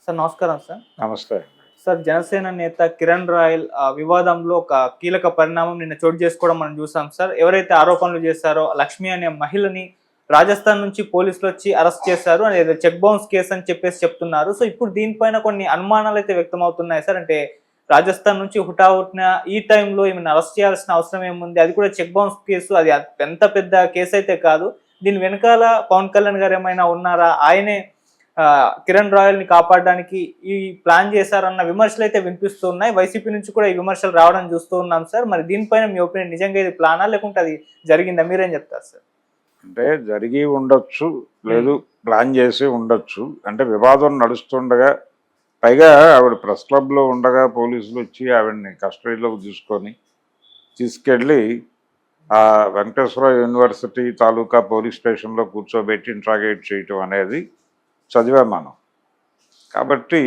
Sir నమస్కారం sir. నమస్తే. Sir Janasena నేత కిరణ్ రాయల్ వివాదంలో ఒక కీలక పరిణామం నిన్న చోటు చేసుకోవడం మనం చూసాం సార్. ఎవరైతే ఆరోపణలు చేశారో లక్ష్మి అనే మహిళని రాజస్థాన్ నుంచి పోలీసులు వచ్చి అరెస్ట్ చేశారు. అనేది చెక్ బౌన్స్ కేసు అని చెప్పేసి చెప్తున్నారు. సో ఇప్పుడు దీనిపైన కొన్ని అనుమానాలు అయితే వ్యక్తం అవుతున్నాయి సార్. అంటే రాజస్థాన్ నుంచి హుటాహుటిన ఈ టైంలో ఈమెను అరెస్ట్ చేయాల్సిన అవసరం ఏముంది? అది కూడా చెక్ బౌన్స్ కేసు. అది ఎంత పెద్ద కేసు అయితే కాదు. దీని వెనకాల పవన్ కళ్యాణ్ గారు ఏమైనా ఉన్నారా? ఆయనే కిరణ్ రాయల్ ని కాపాడడానికి ఈ ప్లాన్ చేశారన్న విమర్శలు అయితే వినిపిస్తున్నాయి. వైసీపీ నుంచి కూడా ఈ విమర్శలు రావడం చూస్తూ ఉన్నాం సార్. మరి దీనిపైన మీ ఒపీనియన్, నిజంగా ఇది ప్లానా లేకుంటే అది జరిగిందా? మీరేం చెప్తారు సార్? అంటే జరిగి ఉండొచ్చు, లేదు ప్లాన్ చేసి ఉండొచ్చు. అంటే వివాదం నడుస్తుండగా, పైగా ఆవిడ ప్రెస్ క్లబ్లో ఉండగా పోలీసులు వచ్చి ఆవిడని కస్టడీలోకి తీసుకెళ్ళి ఆ వెంకటేశ్వర యూనివర్సిటీ తాలూకా పోలీస్ స్టేషన్లో కూర్చోబెట్టి ఇంట్రాగేట్ చేయటం అనేది చదివాం మనం. కాబట్టి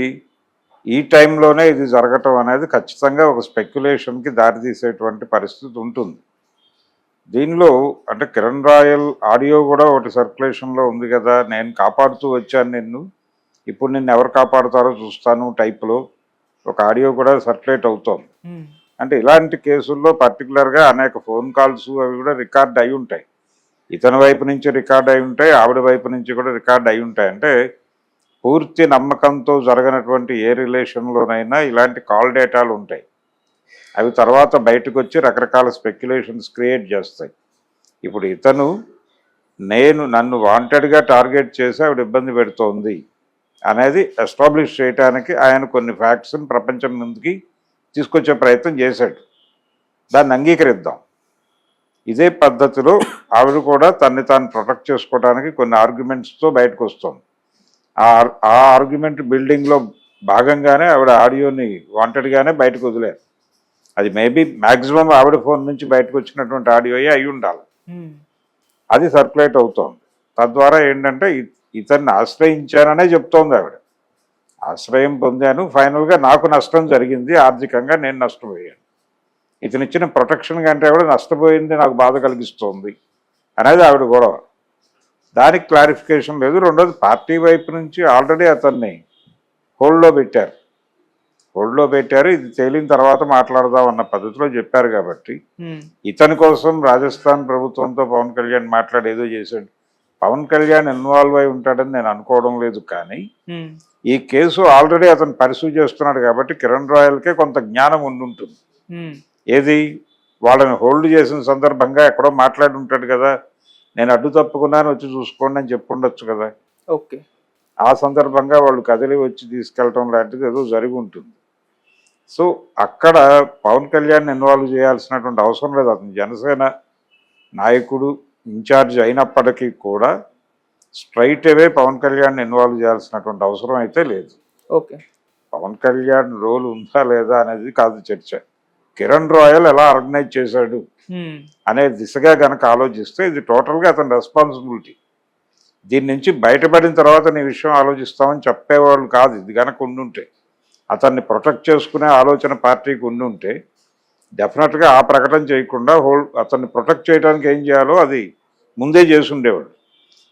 ఈ టైంలోనే ఇది జరగటం అనేది ఖచ్చితంగా ఒక స్పెక్యులేషన్కి దారితీసేటువంటి పరిస్థితి ఉంటుంది. దీనిలో అంటే కిరణ్ రాయల్ ఆడియో కూడా ఒకటి సర్క్యులేషన్లో ఉంది కదా, నేను కాపాడుతూ వచ్చాను నిన్ను, ఇప్పుడు నిన్ను ఎవరు కాపాడుతారో చూస్తాను టైప్లో ఒక ఆడియో కూడా సర్క్యులేట్ అవుతోంది. అంటే ఇలాంటి కేసుల్లో పర్టికులర్గా అనేక ఫోన్ కాల్స్ అవి కూడా రికార్డ్ అయి ఉంటాయి. ఇతని వైపు నుంచి రికార్డ్ అయి ఉంటాయి, ఆవిడ వైపు నుంచి కూడా రికార్డ్ అయి ఉంటాయి. అంటే పూర్తి నమ్మకంతో జరగనటువంటి ఏ రిలేషన్లోనైనా ఇలాంటి కాల్ డేటాలు ఉంటాయి. అవి తర్వాత బయటకు వచ్చి రకరకాల స్పెక్యులేషన్స్ క్రియేట్ చేస్తాయి. ఇప్పుడు ఇతను నన్ను వాంటెడ్గా టార్గెట్ చేసి ఆవిడ ఇబ్బంది పెడుతోంది అనేది ఎస్టాబ్లిష్ చేయడానికి ఆయన కొన్ని ఫ్యాక్ట్స్ని ప్రపంచం ముందుకి తీసుకొచ్చే ప్రయత్నం చేశాడు. దాన్ని అంగీకరిద్దాం. ఇదే పద్ధతిలో ఆవిడ కూడా తన్ని తాను ప్రొటెక్ట్ చేసుకోవడానికి కొన్ని ఆర్గ్యుమెంట్స్తో బయటకు వస్తుంది. ఆ ఆర్గ్యుమెంట్ బిల్డింగ్లో భాగంగానే ఆవిడ ఆడియోని వాంటెడ్గానే బయటకు వదిలేరు. అది మేబీ మ్యాక్సిమం ఆవిడ ఫోన్ నుంచి బయటకు వచ్చినటువంటి ఆడియోయే అయి ఉండాలి. అది సర్క్యులేట్ అవుతోంది. తద్వారా ఏంటంటే ఇతన్ని ఆశ్రయించాననే చెప్తోంది ఆవిడ. ఆశ్రయం పొందాను, ఫైనల్గా నాకు నష్టం జరిగింది, ఆర్థికంగా నేను నష్టపోయాను, ఇతను ఇచ్చిన ప్రొటెక్షన్ కంటే కూడా నష్టపోయింది నాకు బాధ కలిగిస్తోంది అనేది ఆవిడ గొడవ. దానికి క్లారిఫికేషన్ లేదు. రెండోది, పార్టీ వైపు నుంచి ఆల్రెడీ అతన్ని హోల్డ్లో పెట్టారు. ఇది తేలిన తర్వాత మాట్లాడదాం అన్న పద్ధతిలో చెప్పారు. కాబట్టి ఇతని కోసం రాజస్థాన్ ప్రభుత్వంతో పవన్ కళ్యాణ్ మాట్లాడేదో చేశాడు. పవన్ కళ్యాణ్ ఇన్వాల్వ్ అయి ఉంటాడని నేను అనుకోవడం లేదు. కానీ ఈ కేసు ఆల్రెడీ అతను పర్సూ చేస్తున్నాడు కాబట్టి కిరణ్ రాయల్కే కొంత జ్ఞానం ఉండుంటుంది. ఏది, వాళ్ళని హోల్డ్ చేసిన సందర్భంగా ఎక్కడో మాట్లాడి ఉంటాడు కదా, నేను అడ్డు తప్పుకున్నాను వచ్చి చూసుకోండి అని చెప్పుండొచ్చు కదా. ఓకే, ఆ సందర్భంగా వాళ్ళు కదిలి వచ్చి తీసుకెళ్ళటం లాంటిది ఏదో జరిగి ఉంటుంది. సో అక్కడ పవన్ కళ్యాణ్ ఇన్వాల్వ్ చేయాల్సినటువంటి అవసరం లేదు. అతను జనసేన నాయకుడు ఇన్ఛార్జ్ అయినప్పటికీ కూడా స్ట్రైట్ అవే పవన్ కళ్యాణ్ ఇన్వాల్వ్ చేయాల్సినటువంటి అవసరం అయితే లేదు. ఓకే, పవన్ కళ్యాణ్ రోల్ ఉందా లేదా అనేది కాదు చర్చ. కిరణ్ రాయల్ ఎలా ఆర్గనైజ్ చేశాడు అనే దిశగా గనక ఆలోచిస్తే ఇది టోటల్గా అతని రెస్పాన్సిబిలిటీ. దీని నుంచి బయటపడిన తర్వాత నీ విషయం ఆలోచిస్తామని చెప్పేవాళ్ళు కాదు. ఇది గనక ఉండుంటే, అతన్ని ప్రొటెక్ట్ చేసుకునే ఆలోచన పార్టీకి ఉండుంటే డెఫినెట్గా ఆ ప్రకటన చేయకుండా అతన్ని ప్రొటెక్ట్ చేయడానికి ఏం చేయాలో అది ముందే చేసి ఉండేవాడు.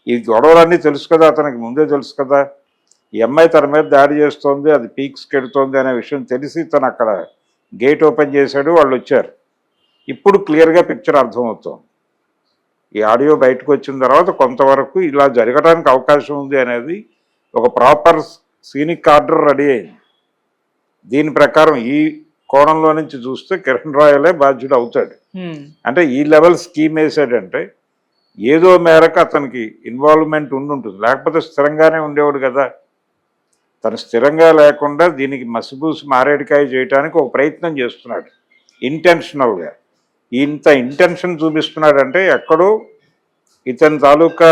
ఈ గొడవలన్నీ తెలుసు కదా, అతనికి ముందే తెలుసు కదా. ఈ అమ్మాయి తన మీద దాడి చేస్తోంది, అది పీక్స్కి ఎడుతోంది అనే విషయం తెలిసి తను అక్కడ గేట్ ఓపెన్ చేశాడు, వాళ్ళు వచ్చారు. ఇప్పుడు క్లియర్గా పిక్చర్ అర్థమవుతోంది. ఈ ఆడియో బయటకు వచ్చిన తర్వాత కొంతవరకు ఇలా జరగడానికి అవకాశం ఉంది అనేది ఒక ప్రాపర్ సీనిక్ ఆర్డర్ రెడీ అయింది. దీని ప్రకారం ఈ కోణంలో నుంచి చూస్తే కిరణ్ రాయలే బాధ్యుడు అవుతాడు. అంటే ఈ లెవెల్ స్కీమ్ వేసాడంటే ఏదో మేరకు అతనికి ఇన్వాల్వ్మెంట్ ఉండుంటుంది, లేకపోతే స్థిరంగానే ఉండేవాడు కదా. తను స్థిరంగా లేకుండా దీనికి మసిబూసి మారేడికాయ చేయడానికి ఒక ప్రయత్నం చేస్తున్నాడు ఇంటెన్షనల్గా. ఇంత ఇంటెన్షన్ చూపిస్తున్నాడంటే ఎక్కడో ఇతని తాలూకా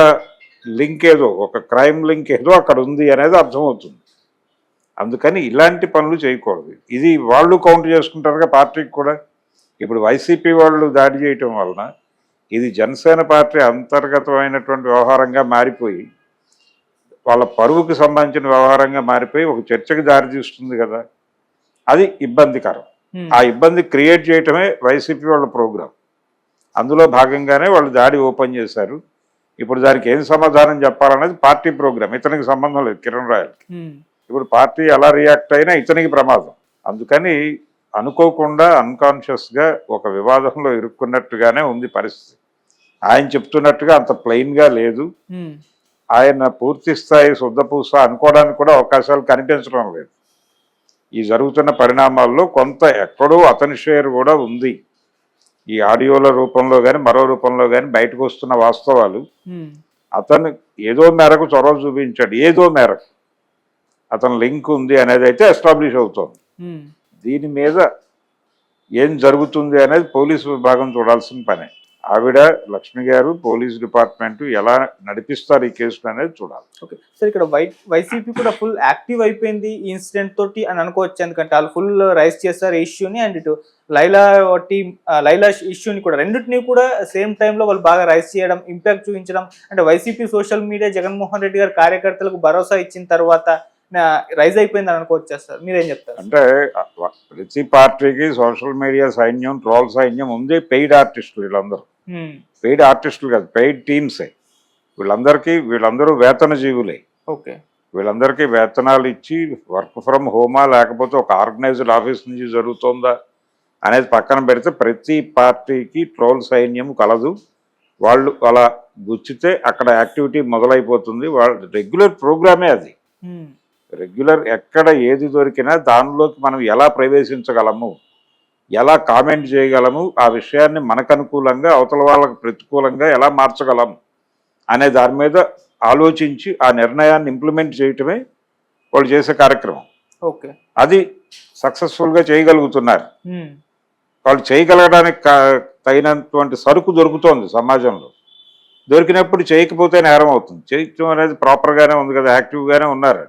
లింక్ ఏదో, ఒక క్రైమ్ లింక్ ఏదో అక్కడ ఉంది అనేది అర్థమవుతుంది. అందుకని ఇలాంటి పనులు చేయకూడదు. ఇది వాళ్ళు కౌంట్ చేసుకుంటారుగా పార్టీకి కూడా. ఇప్పుడు వైసీపీ వాళ్ళు దాడి చేయటం వలన ఇది జనసేన పార్టీ అంతర్గతమైనటువంటి వ్యవహారంగా మారిపోయి, వాళ్ళ పరువుకి సంబంధించిన వ్యవహారంగా మారిపోయి ఒక చర్చకి దారితీస్తుంది కదా. అది ఇబ్బందికరం. ఆ ఇబ్బంది క్రియేట్ చేయటమే వైసీపీ వాళ్ళ ప్రోగ్రాం. అందులో భాగంగానే వాళ్ళు దాడి ఓపెన్ చేశారు. ఇప్పుడు దానికి ఏం సమాధానం చెప్పాలనేది పార్టీ ప్రోగ్రాం, ఇతనికి సంబంధం లేదు కిరణ్ రాయల్కి. ఇప్పుడు పార్టీ ఎలా రియాక్ట్ అయినా ఇతనికి ప్రమాదం. అందుకని అనుకోకుండా అన్కాన్షియస్గా ఒక వివాదంలో ఇరుక్కున్నట్టుగానే ఉంది పరిస్థితి. ఆయన చెప్తున్నట్టుగా అంత ప్లెయిన్గా లేదు. ఆయన పూర్తి స్థాయి శుద్ధపూస అనుకోవడానికి కూడా అవకాశాలు కనిపించడం లేదు. ఈ జరుగుతున్న పరిణామాల్లో కొంత ఎక్కడో అతని షేర్ కూడా ఉంది. ఈ ఆడియోల రూపంలో కానీ మరో రూపంలో కానీ బయటకు వస్తున్న వాస్తవాలు అతను ఏదో మేరకు చొరవ చూపించాడు, ఏదో మేరకు అతను లింక్ ఉంది అనేది అయితే ఎస్టాబ్లిష్ అవుతుంది. దీని మీద ఏం జరుగుతుంది అనేది పోలీసు విభాగం చూడాల్సిన పనే. ఆవిడ లక్ష్మి గారు పోలీస్ డిపార్ట్మెంట్ ఎలా నడిపిస్తారు ఈ కేసులు అనేది చూడాలి. ఓకే సార్, ఇక్కడ వైసీపీ కూడా ఫుల్ యాక్టివ్ అయిపోయింది ఈ ఇన్సిడెంట్ తోటి అని అనుకోవచ్చు. ఎందుకంటే వాళ్ళు ఫుల్ రైజ్ చేస్తారు ఇష్యూని, అండ్ ఇటు లైలా ఇష్యూని కూడా, రెండింటినీ కూడా సేమ్ టైంలో వాళ్ళు బాగా రైజ్ చేయడం, ఇంపాక్ట్ చూపించడం. అంటే YCP social media Jaganmohan Reddy గారు కార్యకర్తలకు భరోసా ఇచ్చిన తర్వాత రైజ్ అయిపోయిందని అనుకోవచ్చా సార్? మీరేం చెప్తారు? అంటే ప్రతి పార్టీకి సోషల్ మీడియా సైన్యం, ట్రోల్ సైన్యం ఉంది. పెయిడ్ ఆర్టిస్టులు వీళ్ళందరూ, పెయిడ్ ఆర్టిస్టులు కాదు, పెయిడ్ టీమ్సే వీళ్ళందరూ వేతన జీవులే. ఓకే, వీళ్ళందరికీ వేతనాలు ఇచ్చి వర్క్ ఫ్రమ్ హోమా లేకపోతే ఒక ఆర్గనైజ్డ్ ఆఫీస్ నుంచి జరుగుతుందా అనేది పక్కన పెడితే ప్రతి పార్టీకి ట్రోల్ సైన్యం కలదు. వాళ్ళు అలా గుచ్చితే అక్కడ యాక్టివిటీ మొదలైపోతుంది. వాళ్ళ రెగ్యులర్ ప్రోగ్రామే అది. రెగ్యులర్ ఎక్కడ ఏది దొరికినా దానిలోకి మనం ఎలా ప్రవేశించగలము, ఎలా కామెంట్ చేయగలము, ఆ విషయాన్ని మనకు అనుకూలంగా అవతల వాళ్ళకు ప్రతికూలంగా ఎలా మార్చగలము అనే దాని మీద ఆలోచించి ఆ నిర్ణయాన్ని ఇంప్లిమెంట్ చేయటమే వాళ్ళు చేసే కార్యక్రమం. ఓకే, అది సక్సెస్ఫుల్గా చేయగలుగుతున్నారు. వాళ్ళు చేయగలగడానికి తగినటువంటి సరుకు దొరుకుతోంది సమాజంలో. దొరికినప్పుడు చేయకపోతే నేరం అవుతుంది. చేయటం అనేది ప్రాపర్గానే ఉంది కదా, యాక్టివ్గానే ఉన్నారు.